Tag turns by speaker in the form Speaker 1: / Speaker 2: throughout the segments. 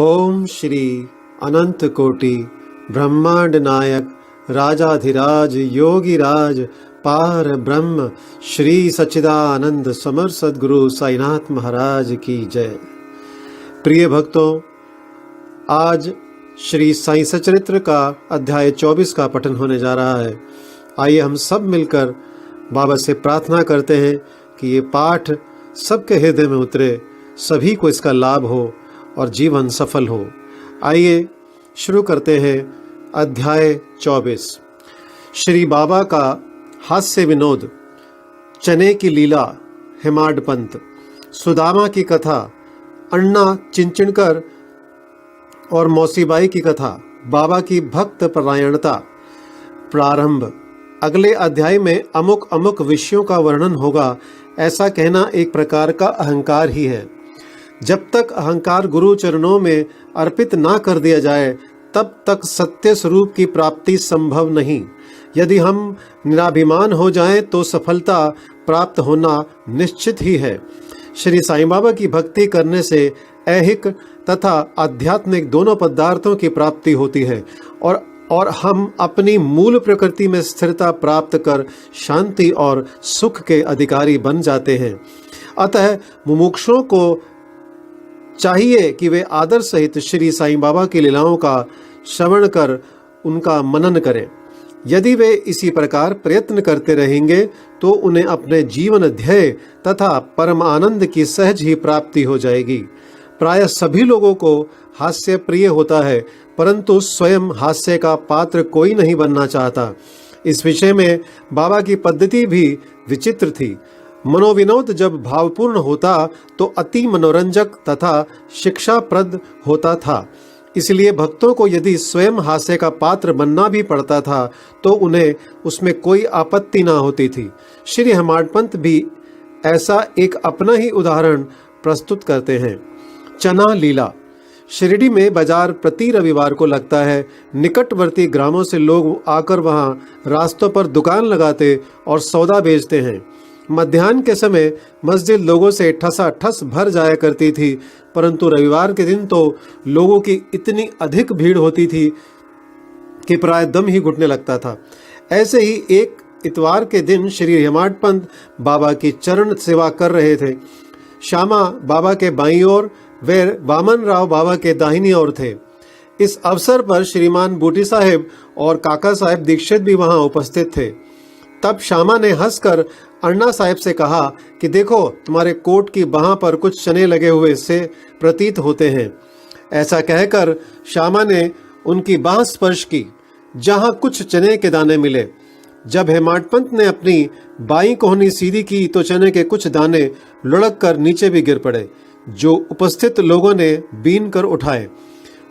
Speaker 1: ओम श्री अनंत कोटि ब्रह्मांड नायक राजाधिराज योगीराज पार ब्रह्म श्री सच्चिदानंद समर सद्गुरु साईनाथ महाराज की जय। प्रिय भक्तों, आज श्री साई सचरित्र का अध्याय 24 का पठन होने जा रहा है। आइए हम सब मिलकर बाबा से प्रार्थना करते हैं कि ये पाठ सबके हृदय में उतरे, सभी को इसका लाभ हो और जीवन सफल हो। आइए शुरू करते हैं अध्याय 24। श्री बाबा का हास्य विनोद, चने की लीला, हेमाड पंत, सुदामा की कथा, अन्ना चिंचिणकर और मौसीबाई की कथा, बाबा की भक्त परायणता। प्रारंभ। अगले अध्याय में अमुक अमुक विषयों का वर्णन होगा, ऐसा कहना एक प्रकार का अहंकार ही है। जब तक अहंकार गुरु चरणों में अर्पित ना कर दिया जाए तब तक सत्य स्वरूप की प्राप्ति संभव नहीं। यदि हम निराभिमान हो जाएं तो सफलता प्राप्त होना निश्चित ही है। श्री साईं बाबा की भक्ति करने से ऐहिक तथा आध्यात्मिक दोनों पदार्थों की प्राप्ति होती है और हम अपनी मूल प्रकृति में स्थिरता प्राप्त कर शांति और सुख के अधिकारी बन जाते हैं। अतः मुमुक्षुओं को चाहिए कि वे आदर सहित श्री साईं बाबा की लीलाओं का श्रवण कर उनका मनन करें। यदि वे इसी प्रकार प्रयत्न करते रहेंगे तो उन्हें अपने जीवन ध्येय तथा परम आनंद की सहज ही प्राप्ति हो जाएगी। प्राय सभी लोगों को हास्य प्रिय होता है, परंतु स्वयं हास्य का पात्र कोई नहीं बनना चाहता। इस विषय में बाबा की पद्धति भी विचित्र थी। मनोविनोद जब भावपूर्ण होता तो अति मनोरंजक तथा शिक्षाप्रद होता था। इसलिए भक्तों को यदि स्वयं हास्य का पात्र बनना भी पड़ता था तो उन्हें उसमें कोई आपत्ति ना होती थी। श्री हेमाड पंत भी ऐसा एक अपना ही उदाहरण प्रस्तुत करते हैं। चना लीला। शिरडी में बाजार प्रति रविवार को लगता है। निकटवर्ती ग्रामों से लोग आकर वहां रास्तों पर दुकान लगाते और सौदा बेचते हैं। मध्याह्न के समय मस्जिद लोगों से ठसाठस भर जाया करती थी, परंतु रविवार के दिन तो लोगों की इतनी अधिक भीड़ होती थी कि प्राय दम ही घुटने लगता था। ऐसे ही एक इतवार के दिन श्री हेमाड पंत बाबा की चरण सेवा कर रहे थे। श्यामा बाबा के बाईं ओर वे वामन राव बाबा के दाहिनी ओर थे। इस अवसर पर श्रीमान बूटी साहेब और काका साहेब दीक्षित भी वहां उपस्थित थे। तब श्यामा ने हंसकर अन्ना साहेब से कहा कि देखो, तुम्हारे कोट की बाह पर कुछ चने लगे हुए से प्रतीत होते हैं। ऐसा कहकर श्यामा ने उनकी बाह स्पर्श की, जहां कुछ चने के दाने मिले। जब हेमाड पंत ने अपनी बाईं कोहनी सीधी की तो चने के कुछ दाने लुढ़क कर नीचे भी गिर पड़े, जो उपस्थित लोगों ने बीन कर उठाए।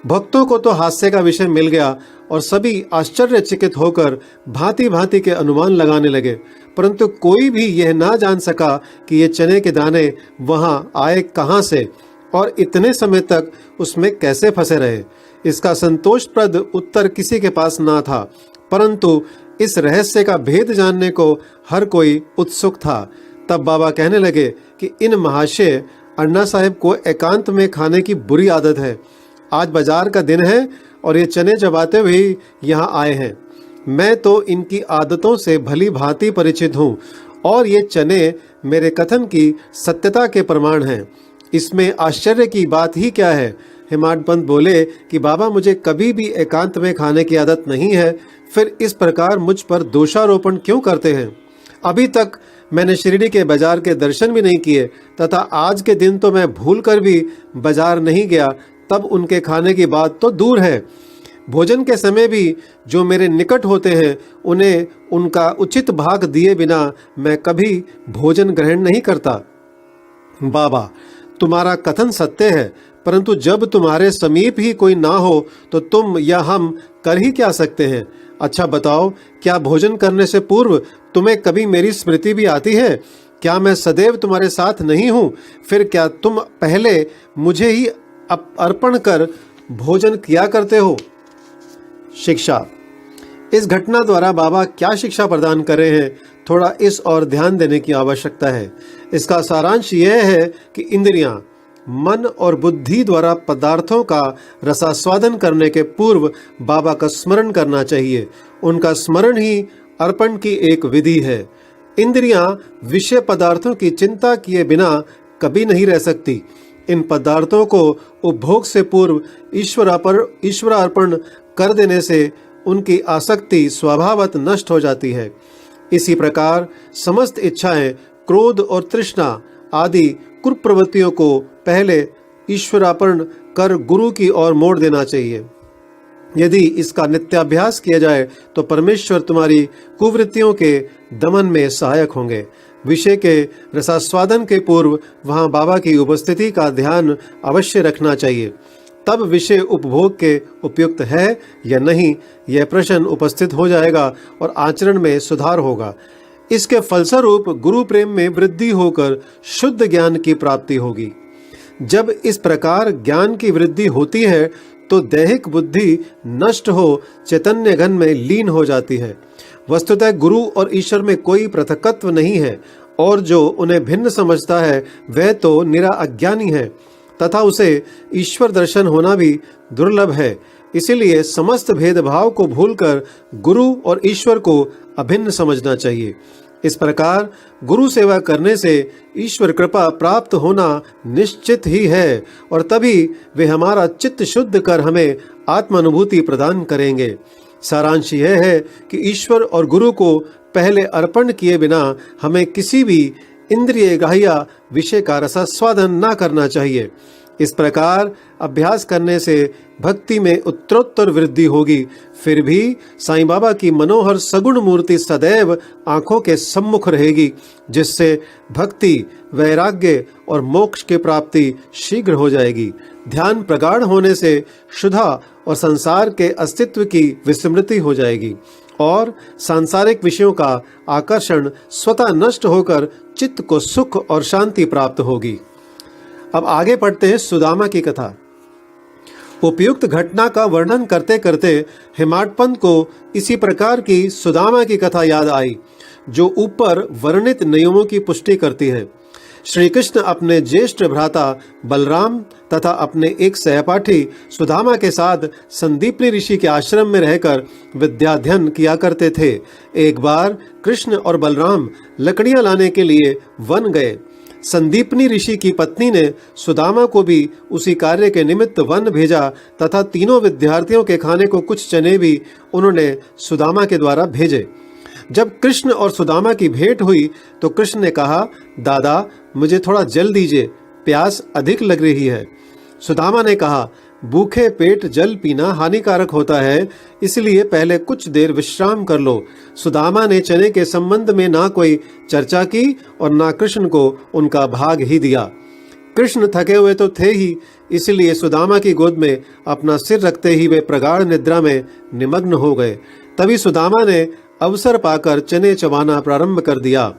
Speaker 1: भक्तों को तो हास्य का विषय मिल गया और सभी आश्चर्यचकित होकर भांति भांति के अनुमान लगाने लगे, परंतु कोई भी यह ना जान सका कि ये चने के दाने वहां आए कहां से और इतने समय तक उसमें कैसे फंसे रहे। इसका संतोषप्रद उत्तर किसी के पास ना था, परंतु इस रहस्य का भेद जानने को हर कोई उत्सुक था। तब बाबा कहने लगे कि इन महाशय अन्ना साहेब को एकांत में खाने की बुरी आदत है। आज बाजार का दिन है और ये चने चबाते हुए यहाँ आए हैं। मैं तो इनकी आदतों से भली भांति परिचित हूँ और ये चने मेरे कथन की सत्यता के प्रमाण हैं। इसमें आश्चर्य की बात ही क्या है। हेमाड पंत बोले कि बाबा, मुझे कभी भी एकांत में खाने की आदत नहीं है, फिर इस प्रकार मुझ पर दोषारोपण क्यों करते हैं। अभी तक मैंने शिरडी के बाजार के दर्शन भी नहीं किए तथा आज के दिन तो मैं भूल कर भी बाजार नहीं गया, तब उनके खाने की बात तो दूर है। भोजन के समय भी जो मेरे निकट होते हैं उन्हें उनका उचित भाग दिए बिना मैं कभी भोजन ग्रहण नहीं करता। बाबा, तुम्हारा कथन सत्य है, परंतु जब तुम्हारे समीप ही कोई ना हो तो तुम या हम कर ही क्या सकते हैं। अच्छा बताओ, क्या भोजन करने से पूर्व तुम्हें कभी मेरी स्मृति भी आती है? क्या मैं सदैव तुम्हारे साथ नहीं हूँ? फिर क्या तुम पहले मुझे ही अर्पण कर भोजन किया करते हो? शिक्षा। इस घटना द्वारा बाबा क्या शिक्षा प्रदान कर रहे हैं, थोड़ा इस और ध्यान देने की आवश्यकता है। इसका सारांश यह है कि इंद्रियां, मन और बुद्धि द्वारा पदार्थों का रसास्वादन करने के पूर्व बाबा का स्मरण करना चाहिए। उनका स्मरण ही अर्पण की एक विधि है। इंद्रियां विषय पदार्थों की चिंता किए बिना कभी नहीं रह सकती। इन पदार्थों को उपभोग से पूर्व ईश्वरार्पण कर देने से उनकी आसक्ति स्वभावतः नष्ट हो जाती है। इसी प्रकार समस्त इच्छाएं, क्रोध और तृष्णा आदि कुप्रवृत्तियों को पहले ईश्वरार्पण कर गुरु की ओर मोड़ देना चाहिए। यदि इसका नित्याभ्यास किया जाए तो परमेश्वर तुम्हारी कुवृत्तियों के दमन में सहायक होंगे। विषय के रसास्वादन के पूर्व वहां बाबा की उपस्थिति का ध्यान अवश्य रखना चाहिए। तब विषय उपभोग के उपयुक्त है या नहीं, यह प्रश्न उपस्थित हो जाएगा और आचरण में सुधार होगा। इसके फलस्वरूप गुरु प्रेम में वृद्धि होकर शुद्ध ज्ञान की प्राप्ति होगी। जब इस प्रकार ज्ञान की वृद्धि होती है तो दैहिक बुद्धि नष्ट हो चैतन्य घन में लीन हो जाती है। वस्तुतः गुरु और ईश्वर में कोई पृथकत्व नहीं है, और जो उन्हें भिन्न समझता है वह तो निरा अज्ञानी है तथा उसे ईश्वर दर्शन होना भी दुर्लभ है। इसीलिए समस्त भेदभाव को भूलकर गुरु और ईश्वर को अभिन्न समझना चाहिए। इस प्रकार गुरु सेवा करने से ईश्वर कृपा प्राप्त होना निश्चित ही है, और तभी वे हमारा चित्त शुद्ध कर हमें आत्मानुभूति प्रदान करेंगे। सारांश यह है कि ईश्वर और गुरु को पहले अर्पण किए बिना हमें किसी भी इंद्रिय ग्राह्य विषय का रसास्वादन न करना चाहिए। इस प्रकार अभ्यास करने से भक्ति में उत्तरोत्तर वृद्धि होगी। फिर भी साईं बाबा की मनोहर सगुण मूर्ति सदैव आंखों के सम्मुख रहेगी, जिससे भक्ति, वैराग्य और मोक्ष की प्राप्ति शीघ्र हो जाएगी। ध्यान प्रगाढ़ होने से शुद्धा और संसार के अस्तित्व की विस्मृति हो जाएगी और सांसारिक विषयों का आकर्षण स्वतः नष्ट होकर चित्त को सुख और शांति प्राप्त होगी। अब आगे पढ़ते हैं सुदामा की कथा। उपयुक्त घटना का वर्णन करते करते हेमाडपंत को इसी प्रकार की सुदामा की कथा याद आई, जो ऊपर वर्णित नियमों की पुष्टि करती है। श्री कृष्ण अपने ज्येष्ठ भ्राता बलराम तथा अपने एक सहपाठी सुदामा के साथ संदीपनी ऋषि के आश्रम में रहकर विद्याध्ययन किया करते थे। एक बार कृष्ण और बलराम लकड़ियां लाने के लिए वन गए। संदीपनी ऋषि की पत्नी ने सुदामा को भी उसी कार्य के निमित्त वन भेजा तथा तीनों विद्यार्थियों के खाने को कुछ चने भी उन्होंने सुदामा के द्वारा भेजे। जब कृष्ण और सुदामा की भेंट हुई तो कृष्ण ने कहा, दादा मुझे थोड़ा जल दीजिए, प्यास अधिक लग रही है। सुदामा ने कहा, भूखे पेट जल पीना हानिकारक होता है, इसलिए पहले कुछ देर विश्राम कर लो। सुदामा ने चने के संबंध में ना कोई चर्चा की और ना कृष्ण को उनका भाग ही दिया। कृष्ण थके हुए तो थे ही, इसलिए सुदामा की गोद में अपना सिर रखते ही वे प्रगाढ़ निद्रा में निमग्न हो गए। तभी सुदामा ने अवसर पाकर चने चबाना प्रारंभ कर दिया।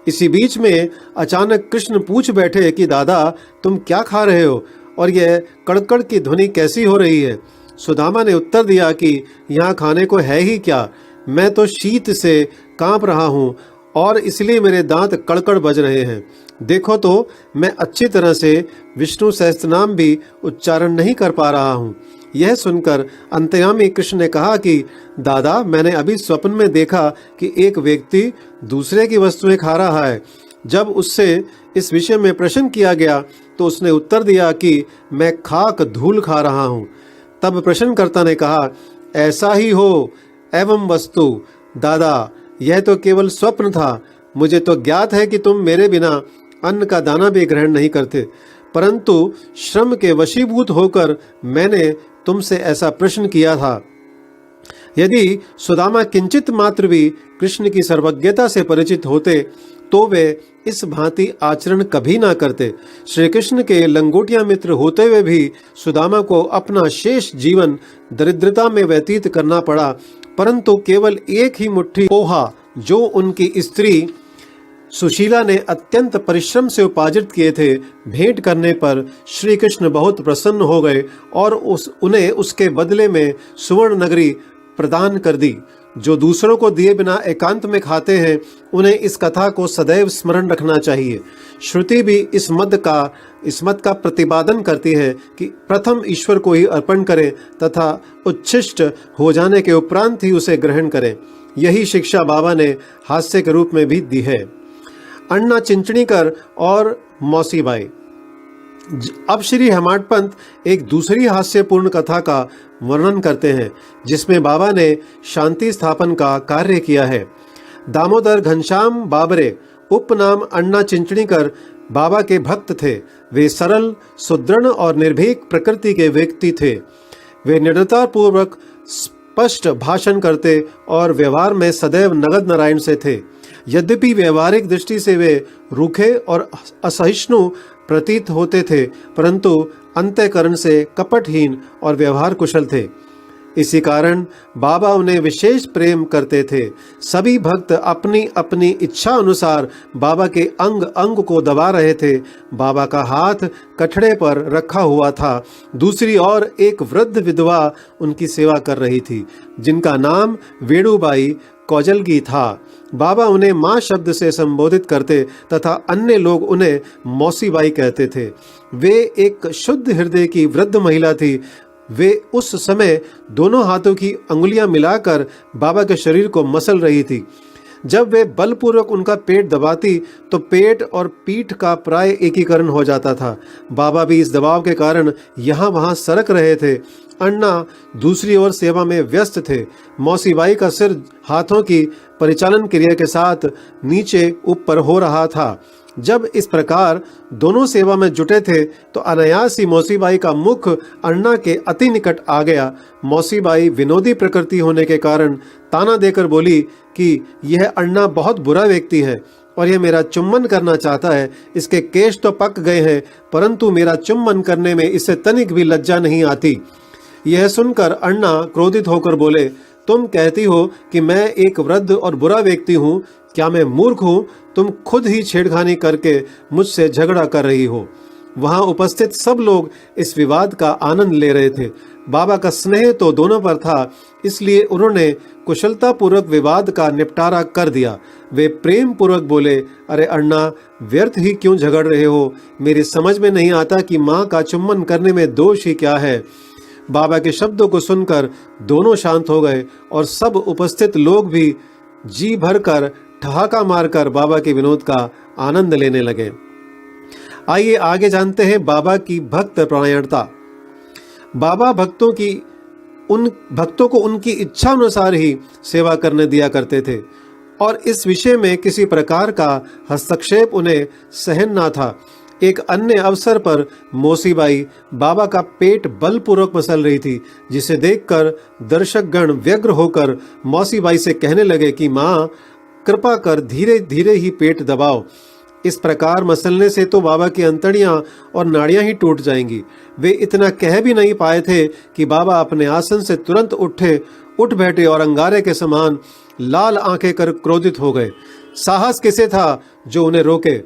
Speaker 1: इसी बीच में अचानक कृष्ण पूछ बैठे कि दादा तुम क्या खा रहे हो और यह कड़कड़ की ध्वनि कैसी हो रही है। सुदामा ने उत्तर दिया कि यहाँ खाने को है ही क्या, मैं तो शीत से कांप रहा हूँ और इसलिए मेरे दांत कड़कड़ बज रहे हैं। देखो तो मैं अच्छी तरह से विष्णु सहस्त्रनाम भी उच्चारण नहीं कर पा रहा हूँ। यह सुनकर अंतर्यामी कृष्ण ने कहा कि दादा मैंने अभी स्वप्न में देखा कि एक व्यक्ति दूसरे की वस्तुएं खा रहा है। जब उससे इस विषय में प्रश्न किया गया तो उसने उत्तर दिया कि मैं खाक धूल खा रहा हूँ। तब प्रश्नकर्ता ने कहा, ऐसा ही हो एवं वस्तु दादा, यह तो केवल स्वप्न था। मुझे तो ज्ञात है कि तुम मेरे बिना अन्न का दाना भी ग्रहण नहीं करते, परंतु श्रम के वशीभूत होकर मैंने तुमसे ऐसा प्रश्न किया था। यदि सुदामा किंचित मात्र भी कृष्ण की सर्वज्ञता से परिचित होते तो वे इस भांति आचरण कभी ना करते। श्री कृष्ण के लंगोटिया मित्र होते हुए भी सुदामा को अपना शेष जीवन दरिद्रता में व्यतीत करना पड़ा, परंतु केवल एक ही मुट्ठी पोहा जो उनकी स्त्री सुशीला ने अत्यंत परिश्रम से उपार्जित किए थे, भेंट करने पर श्री कृष्ण बहुत प्रसन्न हो गए और उन्हें उसके बदले में सुवर्ण नगरी प्रदान कर दी,
Speaker 2: जो दूसरों को दिए बिना एकांत में खाते हैं उन्हें इस कथा को सदैव स्मरण रखना चाहिए। श्रुति भी इस मत का प्रतिपादन करती है कि प्रथम ईश्वर को ही अर्पण करें तथा उच्छिष्ट हो जाने के उपरांत ही उसे ग्रहण करें। यही शिक्षा बाबा ने हास्य के रूप में भी दी है। अण्णा चिंचणीकर और मौसीबाई। अब श्री हेमाड पंत एक दूसरी हास्यपूर्ण कथा का वर्णन करते हैं जिसमें बाबा ने शांति स्थापन का कार्य किया है। दामोदर घनश्याम बाबरे उपनाम अण्णा चिंचणीकर बाबा के भक्त थे। वे सरल, सुदृढ़ और निर्भीक प्रकृति के व्यक्ति थे। वे निर्दयता पूर्वक स्पष्ट भाषण करते और व्यवहार में सदैव नगद नारायण से थे। यद्यपि व्यवहारिक दृष्टि से वे रूखे और असहिष्णु प्रतीत होते थे, परंतु अंतःकरण से कपटहीन और व्यवहार कुशल थे। इसी कारण बाबा उन्हें विशेष प्रेम करते थे। सभी भक्त अपनी अपनी इच्छा अनुसार बाबा के अंग अंग को दबा रहे थे। बाबा का हाथ कठड़े पर रखा हुआ था। दूसरी ओर एक वृद्ध विधवा उनकी सेवा कर रही थी जिनका नाम वेणुबाई कौजलगी था। बाबा उन्हें माँ शब्द से संबोधित करते तथा अन्य लोग उन्हें मौसीबाई कहते थे। वे एक शुद्ध हृदय की वृद्ध महिला थी। वे उस समय दोनों हाथों की अंगुलियां मिलाकर बाबा के शरीर को मसल रही थी। जब वे बलपूर्वक उनका पेट दबाती तो पेट और पीठ का प्राय एकीकरण हो जाता था। बाबा भी इस दबाव के कारण यहाँ वहाँ सरक रहे थे। अण्णा दूसरी ओर सेवा में व्यस्त थे। मौसीबाई का सिर हाथों की परिचालन क्रिया के साथ नीचे ऊपर हो रहा था। जब इस प्रकार दोनों सेवा में जुटे थे तो अनायास ही मौसीबाई का मुख अण्णा के अति निकट आ गया। मौसीबाई विनोदी प्रकृति होने के कारण ताना देकर बोली कि यह अण्णा बहुत बुरा व्यक्ति है और यह मेरा चुम्बन करना चाहता है। इसके केश तो पक गए हैं परंतु मेरा चुम्बन करने में इसे तनिक भी लज्जा नहीं आती। यह सुनकर अण्णा क्रोधित होकर बोले, तुम कहती हो कि मैं एक वृद्ध और बुरा व्यक्ति हूँ। क्या मैं मूर्ख हूँ? तुम खुद ही छेड़खानी करके मुझसे झगड़ा कर रही हो। वहां उपस्थित सब लोग इस विवाद का आनंद ले रहे थे। बाबा का स्नेह तो दोनों पर था, इसलिए उन्होंने कुशलता पूर्वक विवाद का निपटारा कर दिया। वे प्रेम पूर्वक बोले, अरे अण्णा, व्यर्थ ही क्यों झगड़ रहे हो? मेरी समझ में नहीं आता कि माँ का चुम्बन करने में दोष ही क्या है। बाबा के शब्दों को सुनकर दोनों शांत हो गए और सब उपस्थित लोग भी जी भरकर ठहाका मारकर बाबा के विनोद का आनंद लेने लगे। आइए आगे जानते हैं बाबा की भक्त परायणता। बाबा भक्तों को उनकी इच्छा अनुसार ही सेवा करने दिया करते थे और इस विषय में किसी प्रकार का हस्तक्षेप उन्हें सहन न था। एक अन्य अवसर पर मौसीबाई बाबा का पेट बलपूर्वक मसल रही थी, जिसे देखकर दर्शकगण व्यग्र होकर मौसीबाई से कहने लगे कि माँ, कृपा कर धीरे धीरे ही पेट दबाओ। इस प्रकार मसलने से तो बाबा की अंतड़ियां और नाड़ियां ही टूट जाएंगी। वे इतना कह भी नहीं पाए थे कि बाबा अपने आसन से तुरंत उठ बैठे और अंगारे के समान लाल आंखें कर क्रोधित हो गए। साहस किसे था जो उन्हें रोके?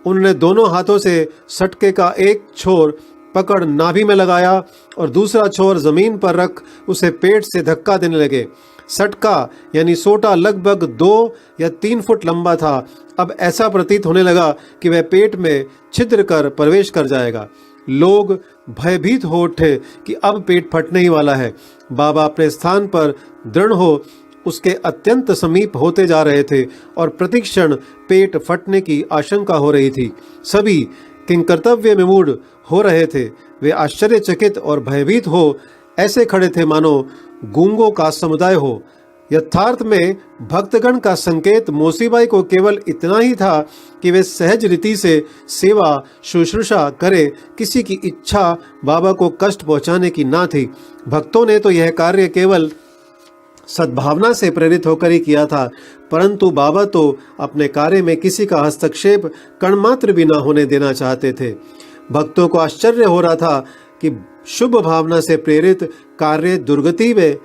Speaker 2: उन्होंने दोनों हाथों से सटके का एक छोर पकड़ नाभि में लगाया और दूसरा छोर जमीन पर रख उसे पेट से धक्का देने लगे। सटका यानी सोटा लगभग 2 या 3 फुट लंबा था। अब ऐसा प्रतीत होने लगा कि वह पेट में छिद्र कर प्रवेश कर जाएगा। लोग भयभीत हो उठे कि अब पेट फटने ही वाला है। बाबा अपने स्थान पर दृढ़ हो उसके अत्यंत समीप होते जा रहे थे और प्रतिक्षण पेट फटने की आशंका हो रही थी। सभी किंकर्तव्य में मूड हो रहे थे। वे आश्चर्यचकित और भयभीत हो ऐसे खड़े थे मानो गूंगों का समुदाय हो। यथार्थ में भक्तगण का संकेत मौसीबाई को केवल इतना ही था कि वे सहज रीति से सेवा शुश्रूषा करे। किसी की इच्छा बाबा को कष्ट पहुंचाने की ना थी। भक्तों ने तो यह कार्य केवल सद्भावना से प्रेरित होकर ही किया था, परंतु बाबा तो अपने कार्य में किसी का हस्तक्षेप कणमात्र भी न होने देना चाहते थे। भक्तों को आश्चर्य हो रहा था कि शुभ भावना से प्रेरित कार्य दुर्गति में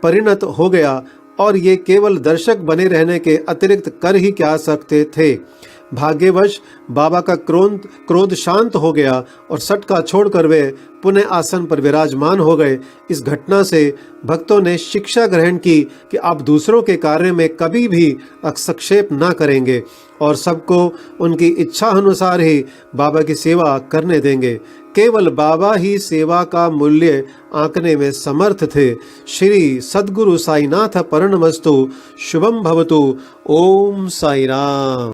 Speaker 2: परिणत हो गया और ये केवल दर्शक बने रहने के अतिरिक्त कर ही क्या सकते थे। भाग्यवश बाबा का क्रोध शांत हो गया और सटका छोड़कर वे पुनः आसन पर विराजमान हो गए। इस घटना से भक्तों ने शिक्षा ग्रहण की कि आप दूसरों के कार्य में कभी भी हस्तक्षेप न करेंगे और सबको उनकी इच्छा अनुसार ही बाबा की सेवा करने देंगे। केवल बाबा ही सेवा का मूल्य आंकने में समर्थ थे। श्री सद्गुरु साईनाथ परणमस्तु। शुभम भवतु। ओम साई राम।